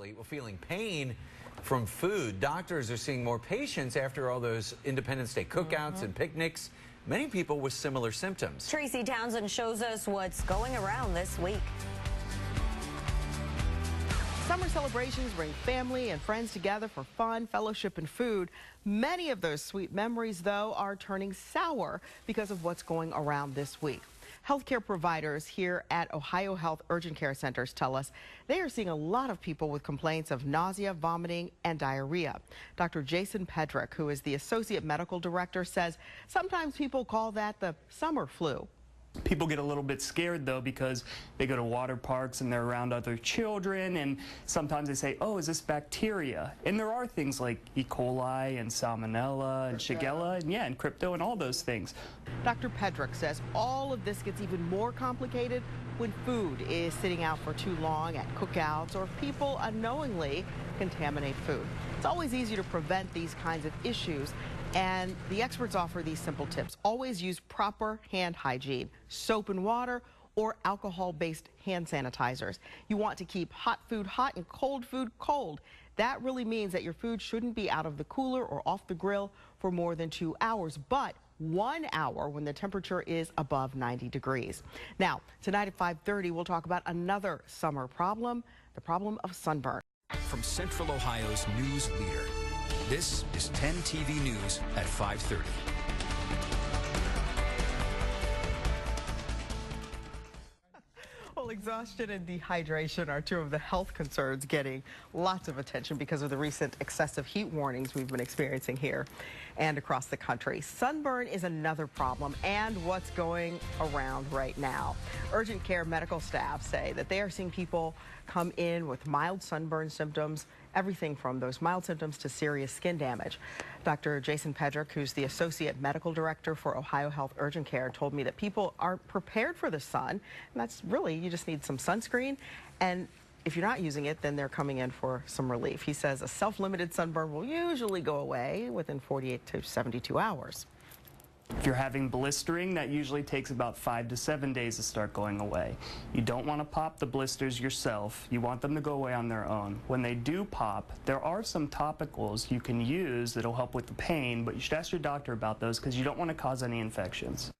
actually feeling pain from food. Doctors are seeing more patients after all those Independence Day cookouts and picnics. Many people with similar symptoms. Tracy Townsend shows us what's going around this week. Summer celebrations bring family and friends together for fun, fellowship, and food. Many of those sweet memories, though, are turning sour because of what's going around this week. Healthcare providers here at OhioHealth urgent care centers tell us they are seeing a lot of people with complaints of nausea, vomiting, and diarrhea. Dr. Jason Pedrick, who is the associate medical director, says sometimes people call that the summer flu. People get a little bit scared, though, because they go to water parks and they're around other children, and sometimes they say, oh, is this bacteria? And there are things like E. coli and salmonella and shigella and crypto and all those things. Dr. Pedrick says all of this gets even more complicated when food is sitting out for too long at cookouts or people unknowingly contaminate food. It's always easy to prevent these kinds of issues, and the experts offer these simple tips. Always use proper hand hygiene, soap and water, or alcohol-based hand sanitizers. You want to keep hot food hot and cold food cold. That really means that your food shouldn't be out of the cooler or off the grill for more than 2 hours, but 1 hour when the temperature is above 90 degrees. Now, tonight at 5:30, we'll talk about another summer problem, the problem of sunburn. From Central Ohio's news leader, this is 10 TV News at 5:30. Well, exhaustion and dehydration are two of the health concerns getting lots of attention because of the recent excessive heat warnings we've been experiencing here and across the country. Sunburn is another problem and what's going around right now. Urgent care medical staff say that they are seeing people come in with mild sunburn symptoms, everything from those mild symptoms to serious skin damage. Dr. Jason Pedrick, who's the associate medical director for OhioHealth Urgent Care, told me that people aren't prepared for the sun, and that's really, you just need some sunscreen, and if you're not using it, then they're coming in for some relief. He says a self-limited sunburn will usually go away within 48 to 72 hours. If you're having blistering, that usually takes about 5 to 7 days to start going away. You don't want to pop the blisters yourself. You want them to go away on their own. When they do pop, there are some topicals you can use that'll help with the pain, but you should ask your doctor about those because you don't want to cause any infections.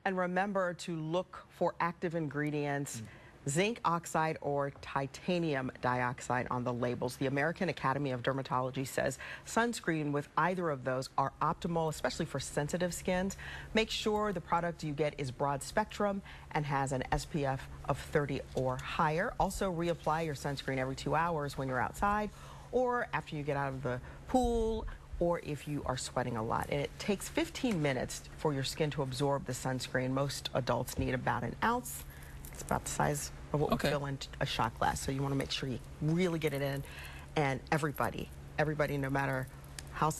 And remember to look for active ingredients, zinc oxide or titanium dioxide on the labels. The American Academy of Dermatology says sunscreen with either of those are optimal, especially for sensitive skins. Make sure the product you get is broad spectrum and has an SPF of 30 or higher. Also reapply your sunscreen every 2 hours when you're outside or after you get out of the pool or if you are sweating a lot. And it takes 15 minutes for your skin to absorb the sunscreen. Most adults need about an ounce. It's about the size of what we fill in a shot glass. So you want to make sure you really get it in. And everybody, no matter how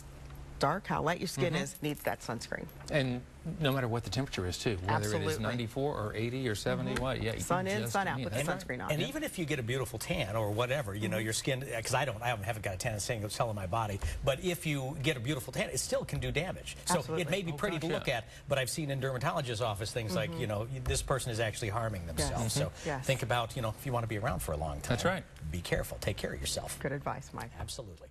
dark, how light your skin is, needs that sunscreen. And no matter what the temperature is, too, whether it is 94 or 80 or 70, what, yeah, you sun in, sun out, put the sunscreen on. And even if you get a beautiful tan or whatever, you know, your skin, because I haven't got a tan, it's telling my body, but if you get a beautiful tan, it still can do damage. So it may be pretty to look at, but I've seen in dermatologist's office things like, you know, this person is actually harming themselves. So think about, you know, if you want to be around for a long time. That's right. Be careful. Take care of yourself. Good advice, Mike. Absolutely.